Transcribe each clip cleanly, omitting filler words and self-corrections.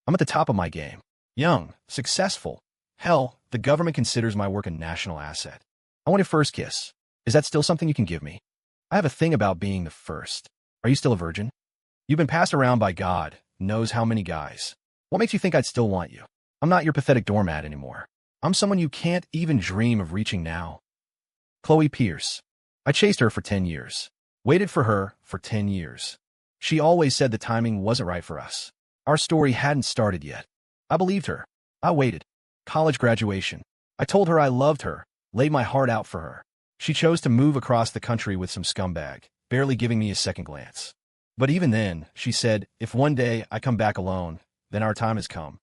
I'm at the top of my game. Young, successful. Hell, the government considers my work a national asset. I want your first kiss. Is that still something you can give me? I have a thing about being the first. Are you still a virgin? You've been passed around by God knows how many guys. What makes you think I'd still want you? I'm not your pathetic doormat anymore. I'm someone you can't even dream of reaching now. Chloe Pierce. I chased her for 10 years. Waited for her for 10 years. She always said the timing wasn't right for us. Our story hadn't started yet. I believed her. I waited. College graduation. I told her I loved her, laid my heart out for her. She chose to move across the country with some scumbag, barely giving me a second glance. But even then, she said, if one day I come back alone, then our time has come.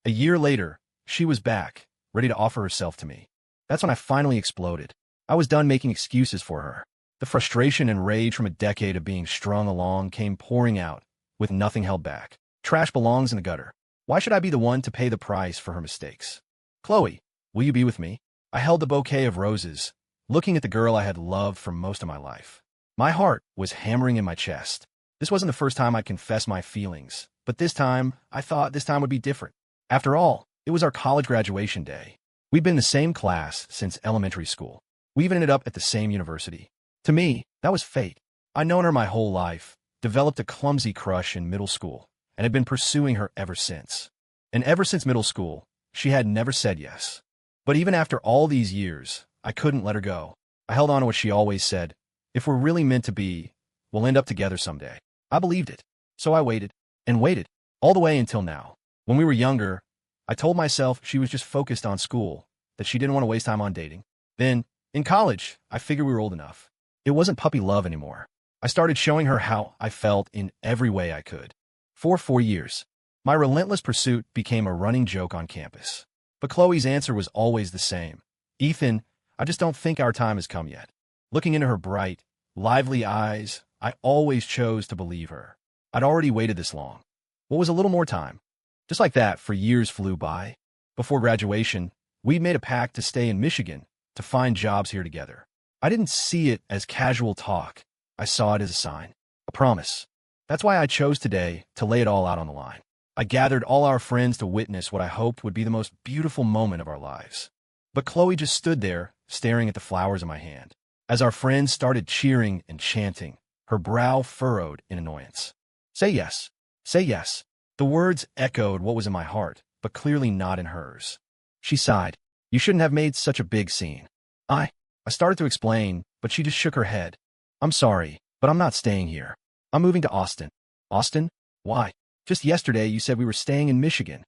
A year later, she was back, ready to offer herself to me. That's when I finally exploded. I was done making excuses for her. The frustration and rage from a decade of being strung along came pouring out, with nothing held back. Trash belongs in the gutter. Why should I be the one to pay the price for her mistakes? Chloe, will you be with me? I held the bouquet of roses, looking at the girl I had loved for most of my life. My heart was hammering in my chest. This wasn't the first time I'd confessed my feelings, but this time, I thought this time would be different. After all, it was our college graduation day. We'd been in the same class since elementary school. We even ended up at the same university. To me, that was fate. I'd known her my whole life, developed a clumsy crush in middle school, and had been pursuing her ever since. And ever since middle school, she had never said yes. But even after all these years, I couldn't let her go. I held on to what she always said. If we're really meant to be, we'll end up together someday. I believed it. So I waited, and waited, all the way until now. When we were younger, I told myself she was just focused on school, that she didn't want to waste time on dating. Then, in college, I figured we were old enough. It wasn't puppy love anymore. I started showing her how I felt in every way I could. For 4 years, my relentless pursuit became a running joke on campus. But Chloe's answer was always the same. Ethan, I just don't think our time has come yet. Looking into her bright, lively eyes, I always chose to believe her. I'd already waited this long. What was a little more time? Just like that, for years flew by. Before graduation, we'd made a pact to stay in Michigan, to find jobs here together. I didn't see it as casual talk. I saw it as a sign, a promise. That's why I chose today to lay it all out on the line. I gathered all our friends to witness what I hoped would be the most beautiful moment of our lives. But Chloe just stood there, staring at the flowers in my hand. As our friends started cheering and chanting, her brow furrowed in annoyance. Say yes. Say yes. The words echoed what was in my heart, but clearly not in hers. She sighed. You shouldn't have made such a big scene. I started to explain, but she just shook her head. I'm sorry, but I'm not staying here. I'm moving to Austin. Austin? Why? Just yesterday you said we were staying in Michigan.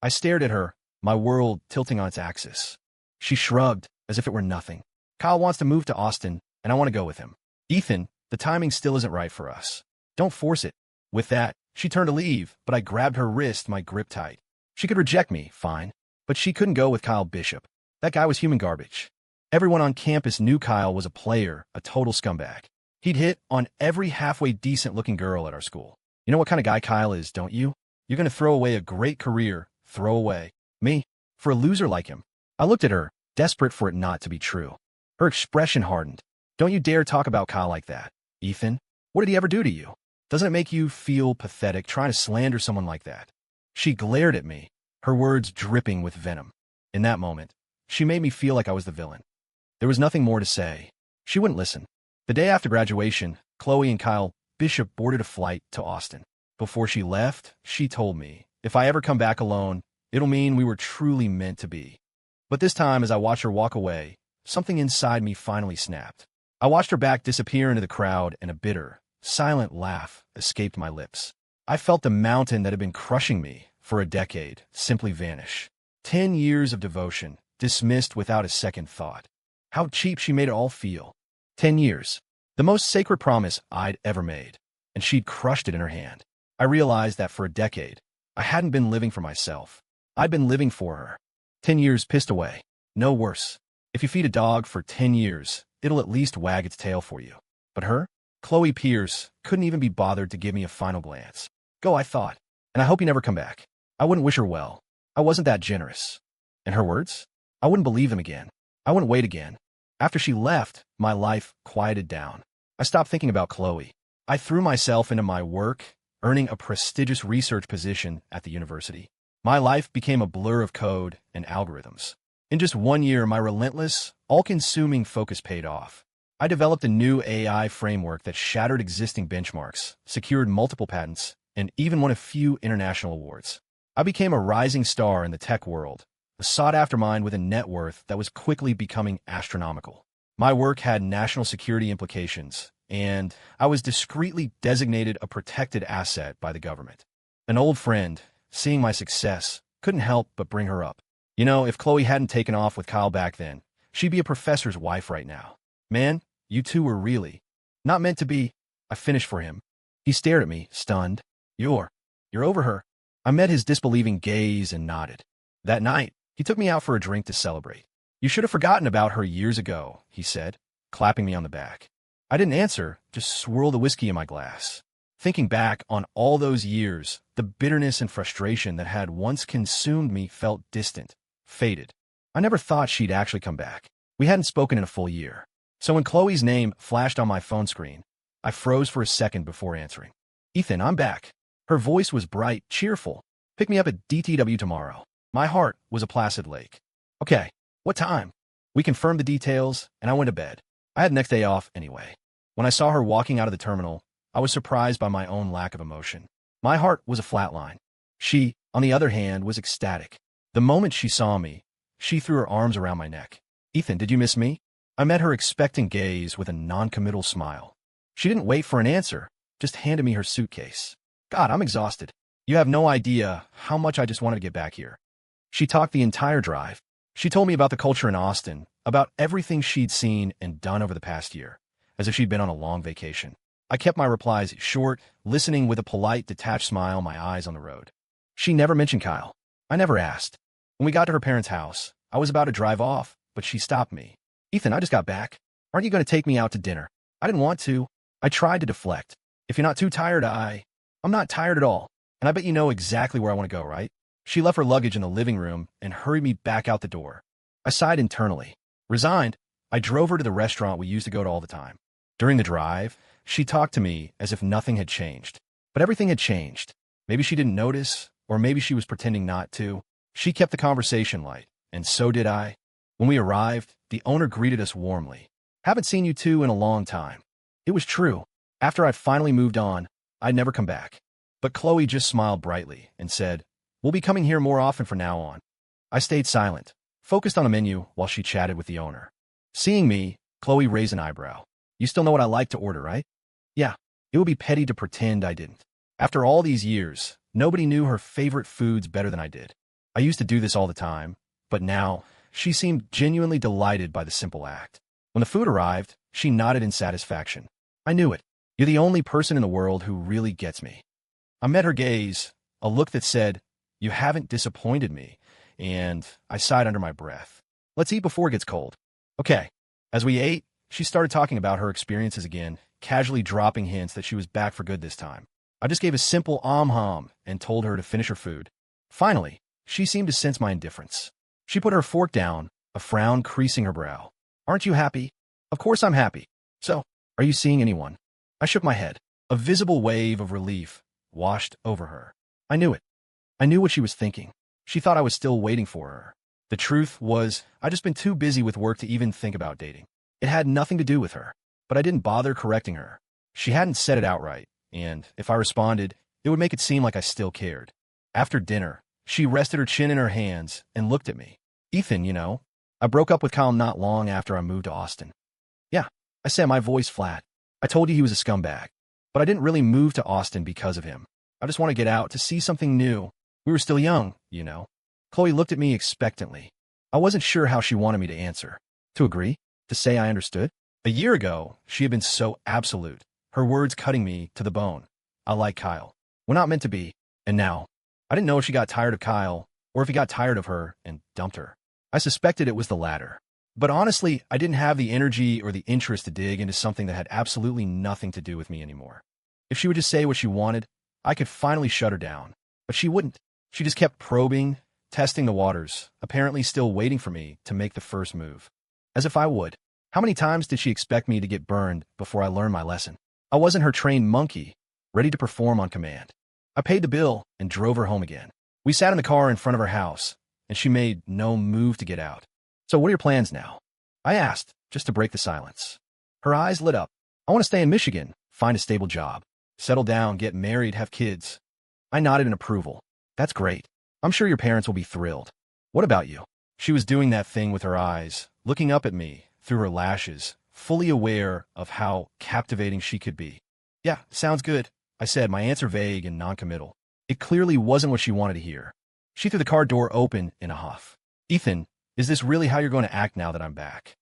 I stared at her, my world tilting on its axis. She shrugged, as if it were nothing. Kyle wants to move to Austin, and I want to go with him. Ethan, the timing still isn't right for us. Don't force it. With that, she turned to leave, but I grabbed her wrist, my grip tight. She could reject me, fine. But she couldn't go with Kyle Bishop. That guy was human garbage. Everyone on campus knew Kyle was a player, a total scumbag. He'd hit on every halfway decent-looking girl at our school. You know what kind of guy Kyle is, don't you? You're going to throw away a great career, throw away me, for a loser like him. I looked at her, desperate for it not to be true. Her expression hardened. Don't you dare talk about Kyle like that. Ethan, what did he ever do to you? Doesn't it make you feel pathetic trying to slander someone like that? She glared at me, her words dripping with venom. In that moment, she made me feel like I was the villain. There was nothing more to say. She wouldn't listen. The day after graduation, Chloe and Kyle Bishop boarded a flight to Austin. Before she left, she told me, if I ever come back alone, it'll mean we were truly meant to be. But this time, as I watched her walk away, something inside me finally snapped. I watched her back disappear into the crowd, and a bitter, silent laugh escaped my lips. I felt the mountain that had been crushing me for a decade simply vanish. 10 years of devotion, dismissed without a second thought. How cheap she made it all feel. 10 years. The most sacred promise I'd ever made. And she'd crushed it in her hand. I realized that for a decade, I hadn't been living for myself. I'd been living for her. 10 years pissed away. No worse. If you feed a dog for 10 years, it'll at least wag its tail for you. But her? Chloe Pierce couldn't even be bothered to give me a final glance. Go, I thought. And I hope you never come back. I wouldn't wish her well. I wasn't that generous. And her words? I wouldn't believe them again. I wouldn't wait again. After she left, my life quieted down. I stopped thinking about Chloe. I threw myself into my work, earning a prestigious research position at the university. My life became a blur of code and algorithms. In just 1 year, my relentless, all-consuming focus paid off. I developed a new AI framework that shattered existing benchmarks, secured multiple patents, and even won a few international awards. I became a rising star in the tech world, a sought-after mind with a net worth that was quickly becoming astronomical. My work had national security implications, and I was discreetly designated a protected asset by the government. An old friend, seeing my success, couldn't help but bring her up. You know, if Chloe hadn't taken off with Kyle back then, she'd be a professor's wife right now. Man, you two were really not meant to be. I finished for him. He stared at me, stunned. You're over her. I met his disbelieving gaze and nodded. That night, he took me out for a drink to celebrate. You should have forgotten about her years ago, he said, clapping me on the back. I didn't answer, just swirled the whiskey in my glass. Thinking back on all those years, the bitterness and frustration that had once consumed me felt distant, faded. I never thought she'd actually come back. We hadn't spoken in a full year. So when Chloe's name flashed on my phone screen, I froze for a second before answering. Ethan, I'm back. Her voice was bright, cheerful. Pick me up at DTW tomorrow. My heart was a placid lake. Okay, what time? We confirmed the details, and I went to bed. I had the next day off anyway. When I saw her walking out of the terminal, I was surprised by my own lack of emotion. My heart was a flat line. She, on the other hand, was ecstatic. The moment she saw me, she threw her arms around my neck. Ethan, did you miss me? I met her expectant gaze with a non-committal smile. She didn't wait for an answer, just handed me her suitcase. God, I'm exhausted. You have no idea how much I just wanted to get back here. She talked the entire drive. She told me about the culture in Austin, about everything she'd seen and done over the past year, as if she'd been on a long vacation. I kept my replies short, listening with a polite, detached smile, my eyes on the road. She never mentioned Kyle. I never asked. When we got to her parents' house, I was about to drive off, but she stopped me. Ethan, I just got back. Aren't you going to take me out to dinner? I didn't want to. I tried to deflect. If you're not too tired, I'm not tired at all. And I bet you know exactly where I want to go, right? She left her luggage in the living room and hurried me back out the door. I sighed internally. Resigned, I drove her to the restaurant we used to go to all the time. During the drive, she talked to me as if nothing had changed. But everything had changed. Maybe she didn't notice, or maybe she was pretending not to. She kept the conversation light, and so did I. When we arrived, the owner greeted us warmly. Haven't seen you two in a long time. It was true. After I'd finally moved on, I'd never come back. But Chloe just smiled brightly and said, We'll be coming here more often from now on. I stayed silent, focused on a menu while she chatted with the owner. Seeing me, Chloe raised an eyebrow. You still know what I like to order, right? Yeah, it would be petty to pretend I didn't. After all these years, nobody knew her favorite foods better than I did. I used to do this all the time, but now, she seemed genuinely delighted by the simple act. When the food arrived, she nodded in satisfaction. I knew it. You're the only person in the world who really gets me. I met her gaze, a look that said, You haven't disappointed me, and I sighed under my breath. Let's eat before it gets cold. Okay. As we ate, she started talking about her experiences again, casually dropping hints that she was back for good this time. I just gave a simple hum and told her to finish her food. Finally, she seemed to sense my indifference. She put her fork down, a frown creasing her brow. Aren't you happy? Of course I'm happy. So, are you seeing anyone? I shook my head. A visible wave of relief washed over her. I knew it. I knew what she was thinking. She thought I was still waiting for her. The truth was, I'd just been too busy with work to even think about dating. It had nothing to do with her, but I didn't bother correcting her. She hadn't said it outright, and if I responded, it would make it seem like I still cared. After dinner, she rested her chin in her hands and looked at me. Ethan, you know, I broke up with Kyle not long after I moved to Austin. Yeah, I said, my voice flat. I told you he was a scumbag, but I didn't really move to Austin because of him. I just want to get out to see something new. We were still young, you know. Chloe looked at me expectantly. I wasn't sure how she wanted me to answer. To agree? To say I understood? A year ago, she had been so absolute, her words cutting me to the bone. I like Kyle. We're not meant to be. And now, I didn't know if she got tired of Kyle or if he got tired of her and dumped her. I suspected it was the latter. But honestly, I didn't have the energy or the interest to dig into something that had absolutely nothing to do with me anymore. If she would just say what she wanted, I could finally shut her down. But she wouldn't. She just kept probing, testing the waters, apparently still waiting for me to make the first move. As if I would. How many times did she expect me to get burned before I learned my lesson? I wasn't her trained monkey, ready to perform on command. I paid the bill and drove her home again. We sat in the car in front of her house, and she made no move to get out. So what are your plans now? I asked, just to break the silence. Her eyes lit up. I want to stay in Michigan, find a stable job, settle down, get married, have kids. I nodded in approval. That's great. I'm sure your parents will be thrilled. What about you? She was doing that thing with her eyes, looking up at me through her lashes, fully aware of how captivating she could be. Yeah, sounds good, I said, my answer vague and noncommittal. It clearly wasn't what she wanted to hear. She threw the car door open in a huff. Ethan, is this really how you're going to act now that I'm back?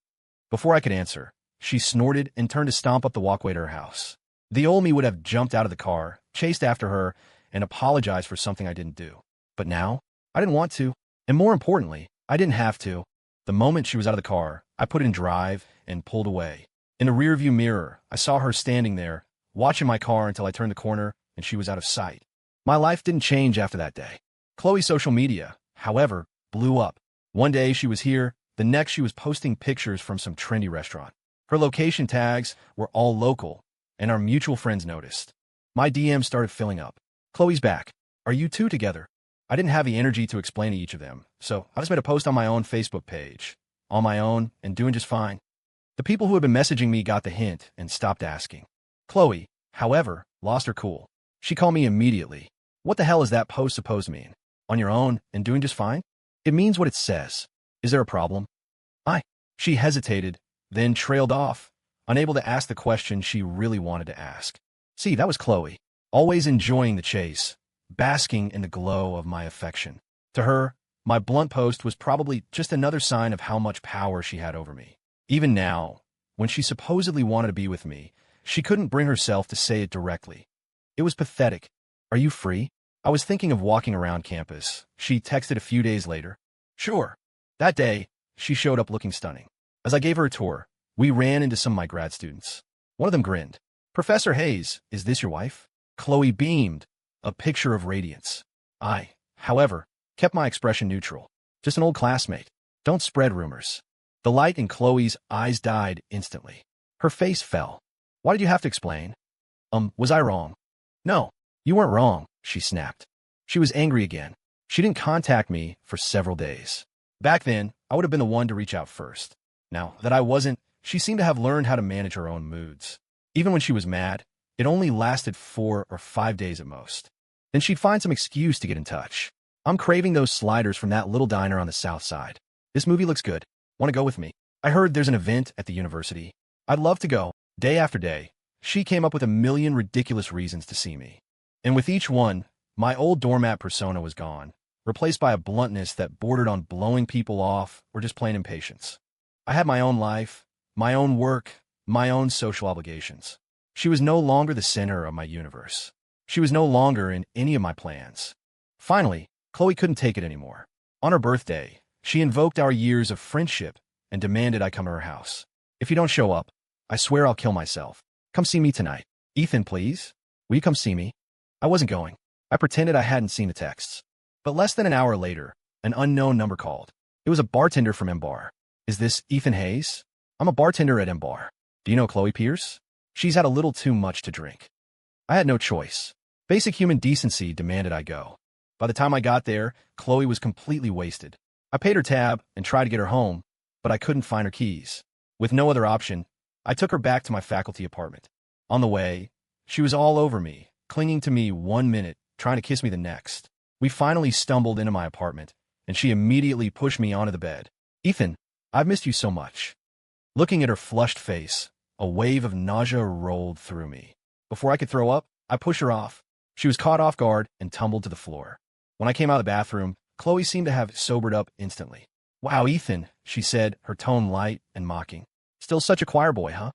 Before I could answer, she snorted and turned to stomp up the walkway to her house. The old me would have jumped out of the car, chased after her, and apologized for something I didn't do. But now, I didn't want to, and more importantly, I didn't have to. The moment she was out of the car, I put it in drive and pulled away. In the rearview mirror, I saw her standing there, watching my car until I turned the corner and she was out of sight. My life didn't change after that day. Chloe's social media, however, blew up. One day she was here, the next she was posting pictures from some trendy restaurant. Her location tags were all local, and our mutual friends noticed. My DMs started filling up. Chloe's back. Are you two together? I didn't have the energy to explain to each of them, so I just made a post on my own Facebook page. On my own, and doing just fine. The people who had been messaging me got the hint and stopped asking. Chloe, however, lost her cool. She called me immediately. What the hell is that post supposed to mean? On your own and doing just fine? It means what it says. Is there a problem? She hesitated, then trailed off, unable to ask the question she really wanted to ask. See, that was Chloe, always enjoying the chase, basking in the glow of my affection. To her, my blunt post was probably just another sign of how much power she had over me. Even now, when she supposedly wanted to be with me, she couldn't bring herself to say it directly. It was pathetic. Are you free? I was thinking of walking around campus. She texted a few days later. Sure. That day, she showed up looking stunning. As I gave her a tour, we ran into some of my grad students. One of them grinned. Professor Hayes, is this your wife? Chloe beamed, a picture of radiance. I, however, kept my expression neutral. Just an old classmate. Don't spread rumors. The light in Chloe's eyes died instantly. Her face fell. Why did you have to explain? Was I wrong? No, you weren't wrong, she snapped. She was angry again. She didn't contact me for several days. Back then, I would have been the one to reach out first. Now that I wasn't, she seemed to have learned how to manage her own moods. Even when she was mad, it only lasted 4 or 5 days at most. Then she'd find some excuse to get in touch. I'm craving those sliders from that little diner on the south side. This movie looks good. Want to go with me? I heard there's an event at the university. I'd love to go. Day after day, she came up with a million ridiculous reasons to see me. And with each one, my old doormat persona was gone, replaced by a bluntness that bordered on blowing people off or just plain impatience. I had my own life, my own work, my own social obligations. She was no longer the center of my universe. She was no longer in any of my plans. Finally, Chloe couldn't take it anymore. On her birthday, she invoked our years of friendship and demanded I come to her house. If you don't show up, I swear I'll kill myself. Come see me tonight. Ethan, please? Will you come see me? I wasn't going. I pretended I hadn't seen the texts. But less than an hour later, an unknown number called. It was a bartender from M Bar. Is this Ethan Hayes? I'm a bartender at M Bar. Do you know Chloe Pierce? She's had a little too much to drink. I had no choice. Basic human decency demanded I go. By the time I got there, Chloe was completely wasted. I paid her tab and tried to get her home, but I couldn't find her keys. With no other option, I took her back to my faculty apartment. On the way, she was all over me, clinging to me 1 minute, trying to kiss me the next. We finally stumbled into my apartment, and she immediately pushed me onto the bed. Ethan, I've missed you so much. Looking at her flushed face, a wave of nausea rolled through me. Before I could throw up, I pushed her off. She was caught off guard and tumbled to the floor. When I came out of the bathroom, Chloe seemed to have sobered up instantly. Wow, Ethan, she said, her tone light and mocking. Still such a choir boy, huh?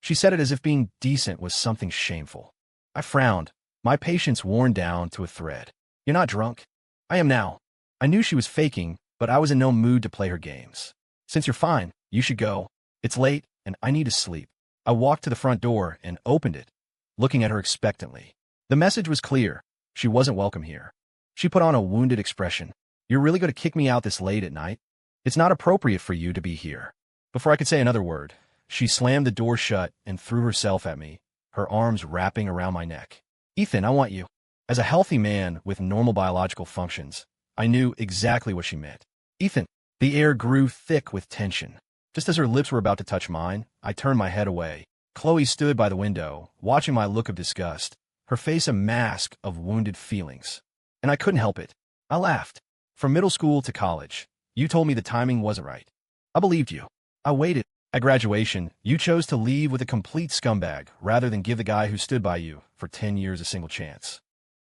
She said it as if being decent was something shameful. I frowned, my patience worn down to a thread. You're not drunk? I am now. I knew she was faking, but I was in no mood to play her games. Since you're fine, you should go. It's late, and I need to sleep. I walked to the front door and opened it, looking at her expectantly. The message was clear. She wasn't welcome here. She put on a wounded expression. You're really going to kick me out this late at night? It's not appropriate for you to be here. Before I could say another word, she slammed the door shut and threw herself at me, her arms wrapping around my neck. Ethan, I want you. As a healthy man with normal biological functions, I knew exactly what she meant. Ethan, the air grew thick with tension. Just as her lips were about to touch mine, I turned my head away. Chloe stood by the window, watching my look of disgust, her face a mask of wounded feelings. And I couldn't help it. I laughed. From middle school to college, you told me the timing wasn't right. I believed you. I waited. At graduation, you chose to leave with a complete scumbag rather than give the guy who stood by you for 10 years a single chance.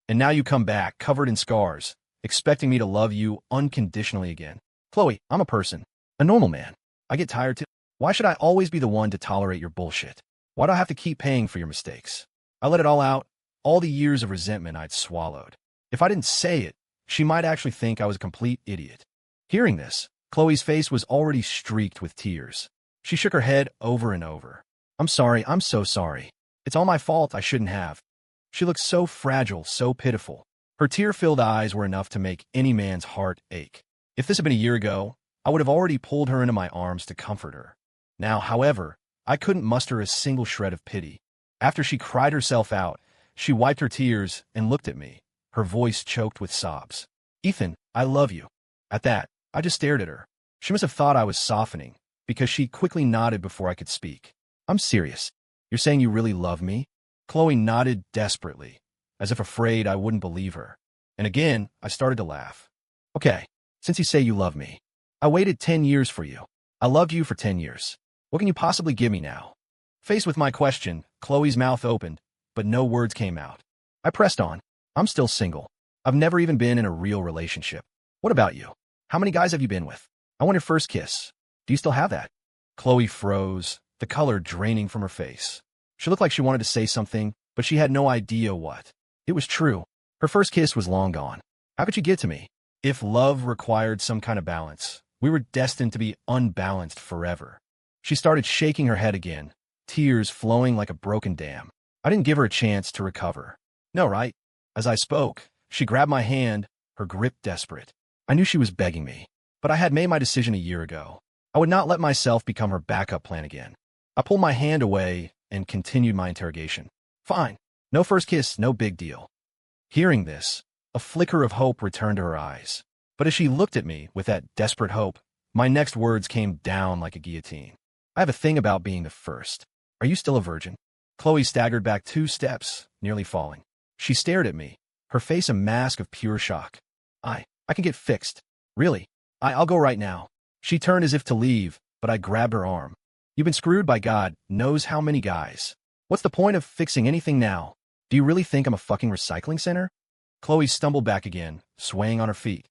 And now you come back, covered in scars, expecting me to love you unconditionally again. Chloe, I'm a person, a normal man. I get tired too. Why should I always be the one to tolerate your bullshit? Why do I have to keep paying for your mistakes? I let it all out, all the years of resentment I'd swallowed. If I didn't say it, she might actually think I was a complete idiot. Hearing this, Chloe's face was already streaked with tears. She shook her head over and over. I'm sorry, I'm so sorry. It's all my fault, I shouldn't have. She looked so fragile, so pitiful. Her tear-filled eyes were enough to make any man's heart ache. If this had been a year ago, I would have already pulled her into my arms to comfort her. Now, however, I couldn't muster a single shred of pity. After she cried herself out, she wiped her tears and looked at me, her voice choked with sobs. Ethan, I love you. At that, I just stared at her. She must have thought I was softening, because she quickly nodded before I could speak. I'm serious. You're saying you really love me? Chloe nodded desperately, as if afraid I wouldn't believe her. And again, I started to laugh. Okay, since you say you love me, I waited 10 years for you. I loved you for 10 years. What can you possibly give me now? Faced with my question, Chloe's mouth opened, but no words came out. I pressed on. I'm still single. I've never even been in a real relationship. What about you? How many guys have you been with? I want your first kiss. Do you still have that? Chloe froze, the color draining from her face. She looked like she wanted to say something, but she had no idea what. It was true. Her first kiss was long gone. How could she get to me? If love required some kind of balance, we were destined to be unbalanced forever. She started shaking her head again, tears flowing like a broken dam. I didn't give her a chance to recover. No, right? As I spoke, she grabbed my hand, her grip desperate. I knew she was begging me, but I had made my decision a year ago. I would not let myself become her backup plan again. I pulled my hand away and continued my interrogation. Fine. No first kiss, no big deal. Hearing this, a flicker of hope returned to her eyes. But as she looked at me with that desperate hope, my next words came down like a guillotine. I have a thing about being the first. Are you still a virgin? Chloe staggered back 2 steps, nearly falling. She stared at me, her face a mask of pure shock. I can get fixed. Really? I'll go right now. She turned as if to leave, but I grabbed her arm. You've been screwed by God knows how many guys. What's the point of fixing anything now? Do you really think I'm a fucking recycling center? Chloe stumbled back again, swaying on her feet.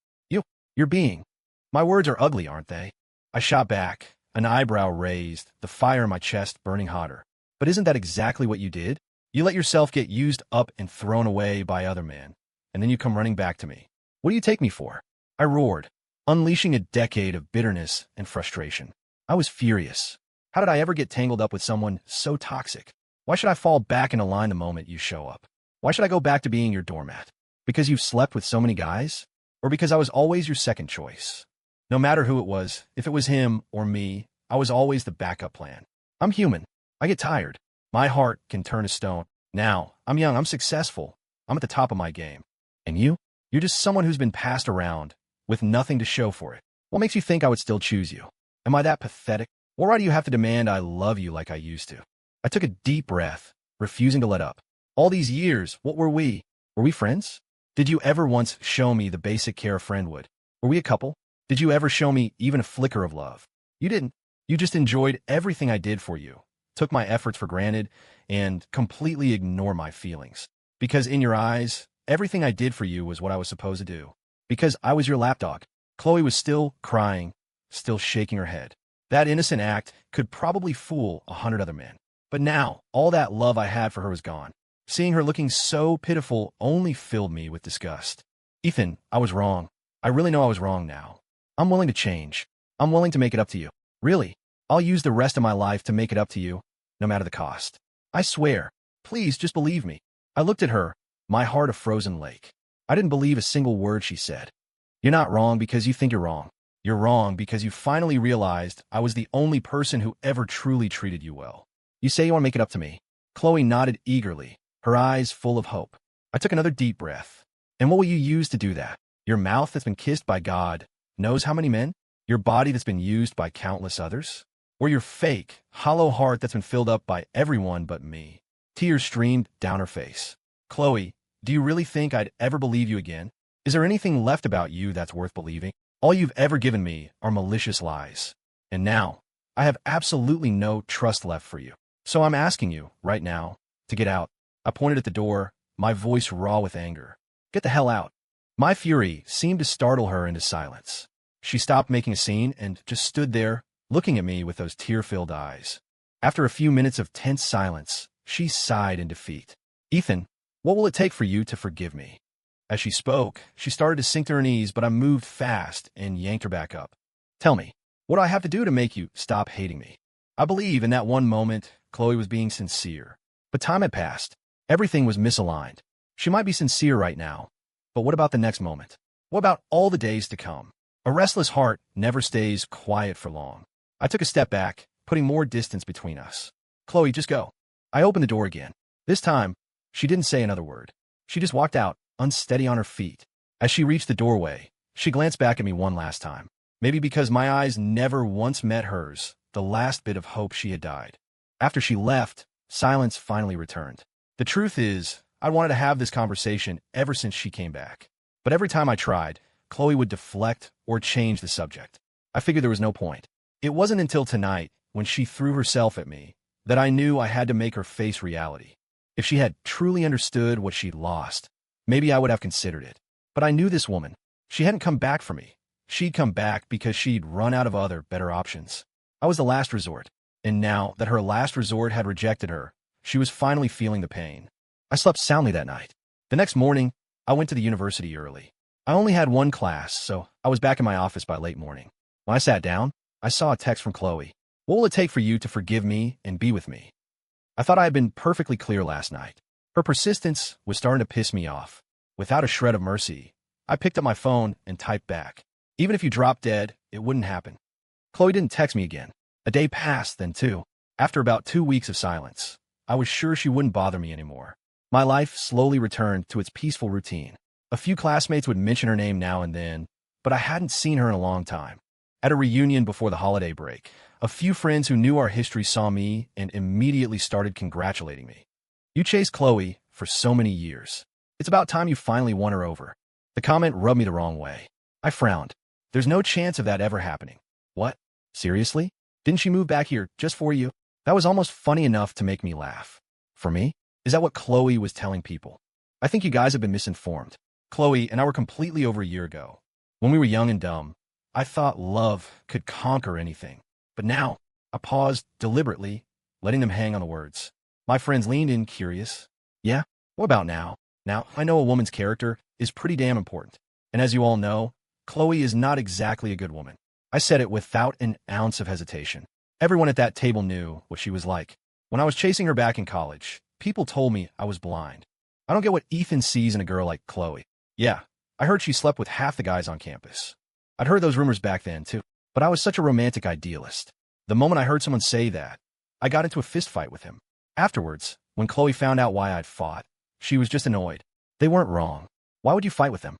You're being. My words are ugly, aren't they? I shot back, an eyebrow raised, the fire in my chest burning hotter. But isn't that exactly what you did? You let yourself get used up and thrown away by other men, and then you come running back to me. What do you take me for? I roared, unleashing a decade of bitterness and frustration. I was furious. How did I ever get tangled up with someone so toxic? Why should I fall back into line the moment you show up? Why should I go back to being your doormat? Because you've slept with so many guys? Or because I was always your second choice? No matter who it was, if it was him or me, I was always the backup plan. I'm human. I get tired. My heart can turn to stone. Now, I'm young, I'm successful. I'm at the top of my game. And you? You're just someone who's been passed around, with nothing to show for it. What makes you think I would still choose you? Am I that pathetic? Or why do you have to demand I love you like I used to? I took a deep breath, refusing to let up. All these years, what were we? Were we friends? Did you ever once show me the basic care a friend would? Were we a couple? Did you ever show me even a flicker of love? You didn't. You just enjoyed everything I did for you, took my efforts for granted, and completely ignored my feelings. Because in your eyes, everything I did for you was what I was supposed to do. Because I was your lapdog. Chloe was still crying, still shaking her head. That innocent act could probably fool 100 other men. But now, all that love I had for her was gone. Seeing her looking so pitiful only filled me with disgust. Ethan, I was wrong. I really know I was wrong now. I'm willing to change. I'm willing to make it up to you. Really, I'll use the rest of my life to make it up to you, no matter the cost. I swear. Please, just believe me. I looked at her, my heart a frozen lake. I didn't believe a single word she said. You're not wrong because you think you're wrong. You're wrong because you finally realized I was the only person who ever truly treated you well. You say you want to make it up to me. Chloe nodded eagerly, her eyes full of hope. I took another deep breath. And what will you use to do that? Your mouth that's been kissed by God knows how many men? Your body that's been used by countless others? Or your fake, hollow heart that's been filled up by everyone but me? Tears streamed down her face. Chloe, do you really think I'd ever believe you again? Is there anything left about you that's worth believing? All you've ever given me are malicious lies. And now, I have absolutely no trust left for you. So I'm asking you, right now, to get out. I pointed at the door, my voice raw with anger. Get the hell out. My fury seemed to startle her into silence. She stopped making a scene and just stood there, looking at me with those tear-filled eyes. After a few minutes of tense silence, she sighed in defeat. Ethan, what will it take for you to forgive me? As she spoke, she started to sink to her knees, but I moved fast and yanked her back up. Tell me, what do I have to do to make you stop hating me? I believe in that one moment, Chloe was being sincere. But time had passed. Everything was misaligned. She might be sincere right now, but what about the next moment? What about all the days to come? A restless heart never stays quiet for long. I took a step back, putting more distance between us. Chloe, just go. I opened the door again. This time, she didn't say another word. She just walked out, unsteady on her feet. As she reached the doorway, she glanced back at me one last time. Maybe because my eyes never once met hers, the last bit of hope she had died. After she left, silence finally returned. The truth is, I wanted to have this conversation ever since she came back. But every time I tried, Chloe would deflect or change the subject. I figured there was no point. It wasn't until tonight, when she threw herself at me, that I knew I had to make her face reality. If she had truly understood what she'd lost, maybe I would have considered it. But I knew this woman. She hadn't come back for me. She'd come back because she'd run out of other, better options. I was the last resort. And now that her last resort had rejected her, she was finally feeling the pain. I slept soundly that night. The next morning, I went to the university early. I only had one class, so I was back in my office by late morning. When I sat down, I saw a text from Chloe. What will it take for you to forgive me and be with me? I thought I had been perfectly clear last night. Her persistence was starting to piss me off. Without a shred of mercy, I picked up my phone and typed back. Even if you dropped dead, it wouldn't happen. Chloe didn't text me again. A day passed, then two. After about 2 weeks of silence, I was sure she wouldn't bother me anymore. My life slowly returned to its peaceful routine. A few classmates would mention her name now and then, but I hadn't seen her in a long time. At a reunion before the holiday break, a few friends who knew our history saw me and immediately started congratulating me. You chased Chloe for so many years. It's about time you finally won her over. The comment rubbed me the wrong way. I frowned. There's no chance of that ever happening. What? Seriously? Didn't she move back here just for you? That was almost funny enough to make me laugh. For me? Is that what Chloe was telling people? I think you guys have been misinformed. Chloe and I were completely over a year ago. When we were young and dumb, I thought love could conquer anything. But now, I paused deliberately, letting them hang on the words. My friends leaned in, curious. Yeah? What about now? Now, I know a woman's character is pretty damn important. And as you all know, Chloe is not exactly a good woman. I said it without an ounce of hesitation. Everyone at that table knew what she was like. When I was chasing her back in college, people told me I was blind. I don't get what Ethan sees in a girl like Chloe. Yeah, I heard she slept with half the guys on campus. I'd heard those rumors back then, too. But I was such a romantic idealist. The moment I heard someone say that, I got into a fistfight with him. Afterwards, when Chloe found out why I'd fought, she was just annoyed. They weren't wrong. Why would you fight with them?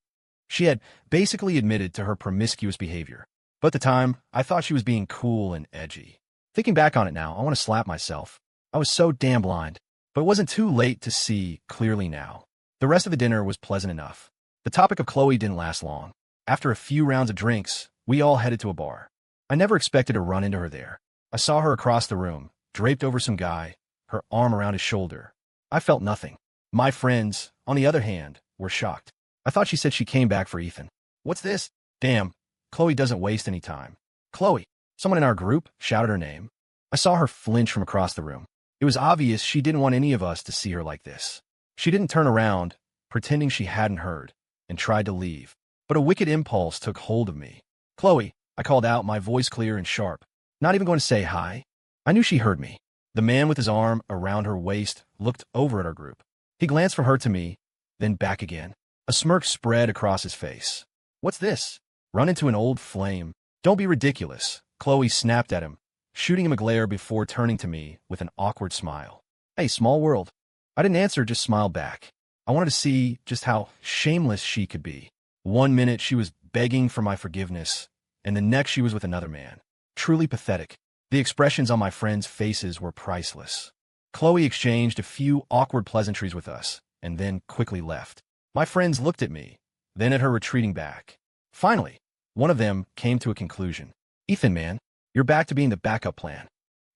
She had basically admitted to her promiscuous behavior. But at the time, I thought she was being cool and edgy. Thinking back on it now, I want to slap myself. I was so damn blind. But it wasn't too late to see clearly now. The rest of the dinner was pleasant enough. The topic of Chloe didn't last long. After a few rounds of drinks, we all headed to a bar. I never expected to run into her there. I saw her across the room, draped over some guy, her arm around his shoulder. I felt nothing. My friends, on the other hand, were shocked. I thought she said she came back for Ethan. What's this? Damn, Chloe doesn't waste any time. Chloe! Someone in our group shouted her name. I saw her flinch from across the room. It was obvious she didn't want any of us to see her like this. She didn't turn around, pretending she hadn't heard, and tried to leave. But a wicked impulse took hold of me. Chloe, I called out, my voice clear and sharp. Not even going to say hi. I knew she heard me. The man with his arm around her waist looked over at our group. He glanced from her to me, then back again. A smirk spread across his face. What's this? Run into an old flame. Don't be ridiculous, Chloe snapped at him, shooting him a glare before turning to me with an awkward smile. Hey, small world. I didn't answer, just smiled back. I wanted to see just how shameless she could be. One minute she was begging for my forgiveness, and the next she was with another man. Truly pathetic. The expressions on my friends' faces were priceless. Chloe exchanged a few awkward pleasantries with us, and then quickly left. My friends looked at me, then at her retreating back. Finally, one of them came to a conclusion. Ethan, man, you're back to being the backup plan.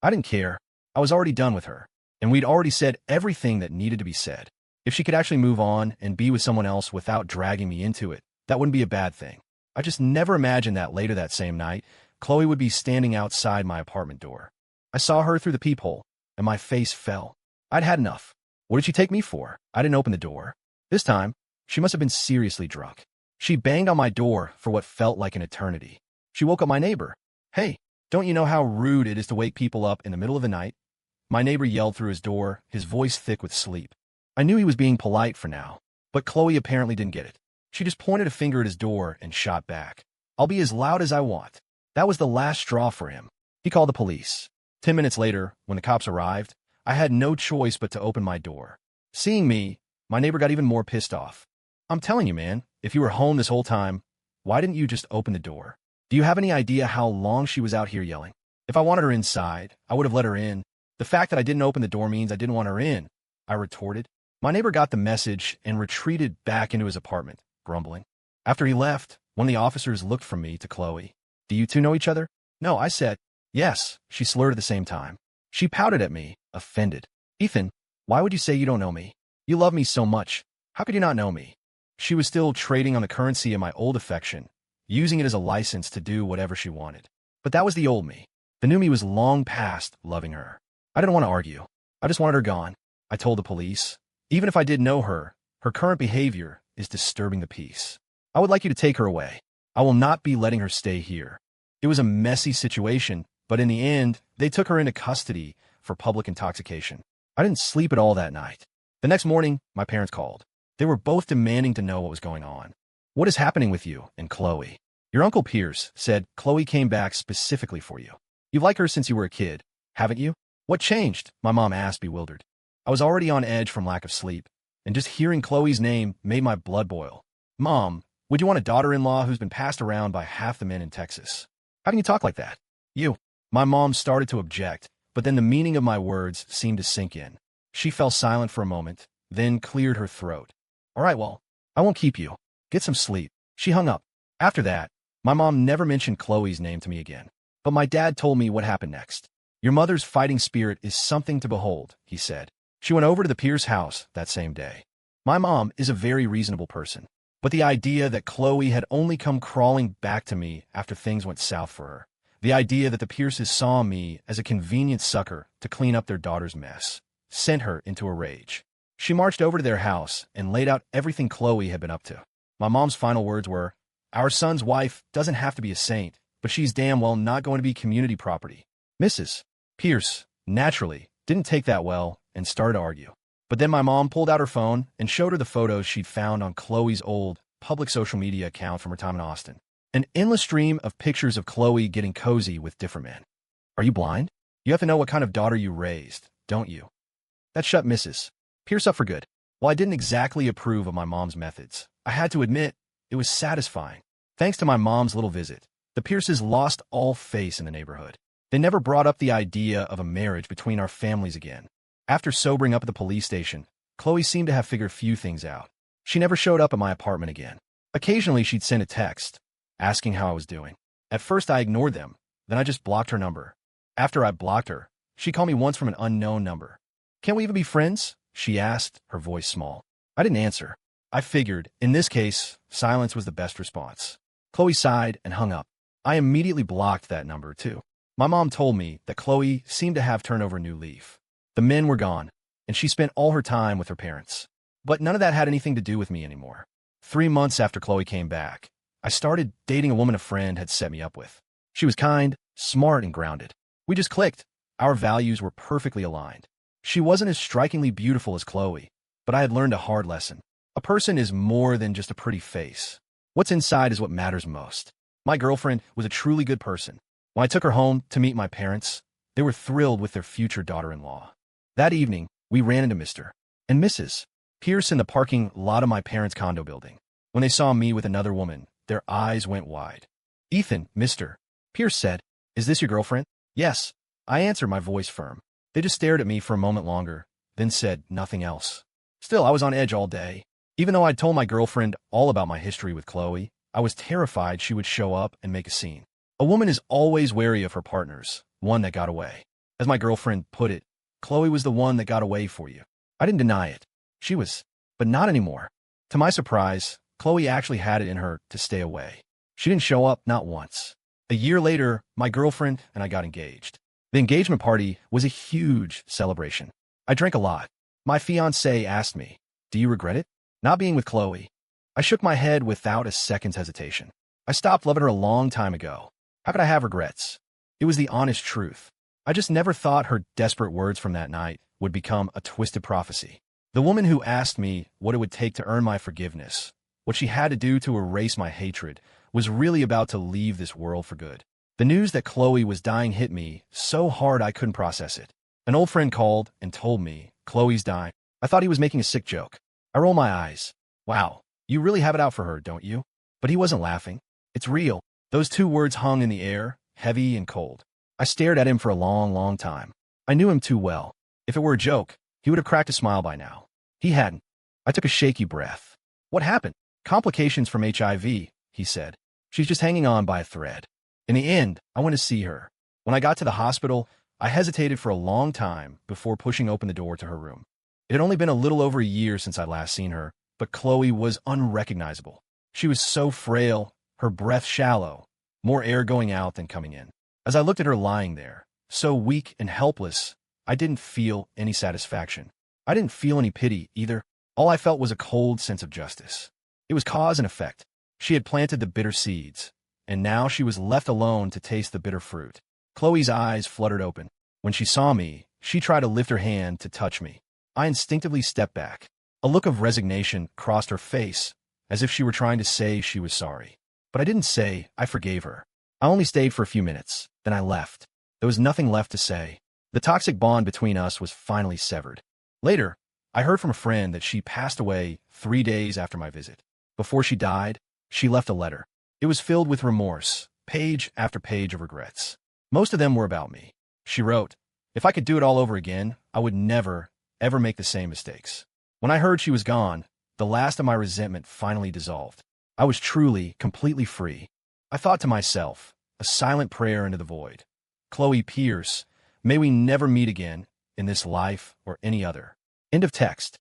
I didn't care. I was already done with her, and we'd already said everything that needed to be said. If she could actually move on and be with someone else without dragging me into it, that wouldn't be a bad thing. I just never imagined that later that same night, Chloe would be standing outside my apartment door. I saw her through the peephole, and my face fell. I'd had enough. What did she take me for? I didn't open the door. This time, she must have been seriously drunk. She banged on my door for what felt like an eternity. She woke up my neighbor. Hey, don't you know how rude it is to wake people up in the middle of the night? My neighbor yelled through his door, his voice thick with sleep. I knew he was being polite for now, but Chloe apparently didn't get it. She just pointed a finger at his door and shot back. I'll be as loud as I want. That was the last straw for him. He called the police. 10 minutes later, when the cops arrived, I had no choice but to open my door. Seeing me, my neighbor got even more pissed off. I'm telling you, man, if you were home this whole time, why didn't you just open the door? Do you have any idea how long she was out here yelling? If I wanted her inside, I would have let her in. The fact that I didn't open the door means I didn't want her in, I retorted. My neighbor got the message and retreated back into his apartment, grumbling. After he left, one of the officers looked from me to Chloe. Do you two know each other? No, I said. Yes, she slurred at the same time. She pouted at me, offended. Ethan, why would you say you don't know me? You love me so much. How could you not know me? She was still trading on the currency of my old affection, using it as a license to do whatever she wanted. But that was the old me. The new me was long past loving her. I didn't want to argue. I just wanted her gone. I told the police. Even if I did know her, her current behavior is disturbing the peace. I would like you to take her away. I will not be letting her stay here. It was a messy situation, but in the end, they took her into custody for public intoxication. I didn't sleep at all that night. The next morning, my parents called. They were both demanding to know what was going on. What is happening with you and Chloe? Your Uncle Pierce said Chloe came back specifically for you. You've liked her since you were a kid, haven't you? What changed? My mom asked, bewildered. I was already on edge from lack of sleep, and just hearing Chloe's name made my blood boil. Mom, would you want a daughter-in-law who's been passed around by half the men in Texas? How can you talk like that? You. My mom started to object, but then the meaning of my words seemed to sink in. She fell silent for a moment, then cleared her throat. All right, well, I won't keep you. Get some sleep. She hung up. After that, my mom never mentioned Chloe's name to me again. But my dad told me what happened next. Your mother's fighting spirit is something to behold, he said. She went over to the Pierce house that same day. My mom is a very reasonable person, but the idea that Chloe had only come crawling back to me after things went south for her, the idea that the Pierces saw me as a convenient sucker to clean up their daughter's mess, sent her into a rage. She marched over to their house and laid out everything Chloe had been up to. My mom's final words were, "Our son's wife doesn't have to be a saint, but she's damn well not going to be community property." Mrs. Pierce, naturally, didn't take that well and started to argue. But then my mom pulled out her phone and showed her the photos she'd found on Chloe's old public social media account from her time in Austin. An endless stream of pictures of Chloe getting cozy with different men. Are you blind? You have to know what kind of daughter you raised, don't you? That shut Mrs. Pierce up for good. While I didn't exactly approve of my mom's methods, I had to admit it was satisfying. Thanks to my mom's little visit, the Pierces lost all face in the neighborhood. They never brought up the idea of a marriage between our families again. After sobering up at the police station, Chloe seemed to have figured few things out. She never showed up at my apartment again. Occasionally, she'd send a text, asking how I was doing. At first, I ignored them, then I just blocked her number. After I blocked her, she called me once from an unknown number. "Can't we even be friends?" she asked, her voice small. I didn't answer. I figured, in this case, silence was the best response. Chloe sighed and hung up. I immediately blocked that number, too. My mom told me that Chloe seemed to have turned over a new leaf. The men were gone, and she spent all her time with her parents. But none of that had anything to do with me anymore. 3 months after Chloe came back, I started dating a woman a friend had set me up with. She was kind, smart, and grounded. We just clicked. Our values were perfectly aligned. She wasn't as strikingly beautiful as Chloe, but I had learned a hard lesson. A person is more than just a pretty face. What's inside is what matters most. My girlfriend was a truly good person. When I took her home to meet my parents, they were thrilled with their future daughter-in-law. That evening, we ran into Mr. and Mrs. Pierce in the parking lot of my parents' condo building. When they saw me with another woman, their eyes went wide. Ethan, Mr. Pierce said, "Is this your girlfriend?" "Yes." I answered, my voice firm. They just stared at me for a moment longer, then said nothing else. Still, I was on edge all day. Even though I'd told my girlfriend all about my history with Chloe, I was terrified she would show up and make a scene. A woman is always wary of her partners, one that got away. As my girlfriend put it, Chloe was the one that got away for you. I didn't deny it. She was, but not anymore. To my surprise, Chloe actually had it in her to stay away. She didn't show up, not once. A year later, my girlfriend and I got engaged. The engagement party was a huge celebration. I drank a lot. My fiancé asked me, "Do you regret it? Not being with Chloe?" I shook my head without a second's hesitation. I stopped loving her a long time ago. How could I have regrets? It was the honest truth. I just never thought her desperate words from that night would become a twisted prophecy. The woman who asked me what it would take to earn my forgiveness, what she had to do to erase my hatred, was really about to leave this world for good. The news that Chloe was dying hit me so hard I couldn't process it. An old friend called and told me, "Chloe's dying." I thought he was making a sick joke. I rolled my eyes. "Wow, you really have it out for her, don't you?" But he wasn't laughing. "It's real." Those two words hung in the air, heavy and cold. I stared at him for a long, long time. I knew him too well. If it were a joke, he would have cracked a smile by now. He hadn't. I took a shaky breath. "What happened?" "Complications from HIV, he said. "She's just hanging on by a thread." In the end, I went to see her. When I got to the hospital, I hesitated for a long time before pushing open the door to her room. It had only been a little over a year since I'd last seen her, but Chloe was unrecognizable. She was so frail, her breath shallow, more air going out than coming in. As I looked at her lying there, so weak and helpless, I didn't feel any satisfaction. I didn't feel any pity either. All I felt was a cold sense of justice. It was cause and effect. She had planted the bitter seeds, and now she was left alone to taste the bitter fruit. Chloe's eyes fluttered open. When she saw me, she tried to lift her hand to touch me. I instinctively stepped back. A look of resignation crossed her face, as if she were trying to say she was sorry. But I didn't say I forgave her. I only stayed for a few minutes, then I left. There was nothing left to say. The toxic bond between us was finally severed. Later, I heard from a friend that she passed away 3 days after my visit. Before she died, she left a letter. It was filled with remorse, page after page of regrets. Most of them were about me. She wrote, "If I could do it all over again, I would never, ever make the same mistakes." When I heard she was gone, the last of my resentment finally dissolved. I was truly, completely free. I thought to myself, a silent prayer into the void. Chloe Pierce, may we never meet again, in this life or any other. End of text.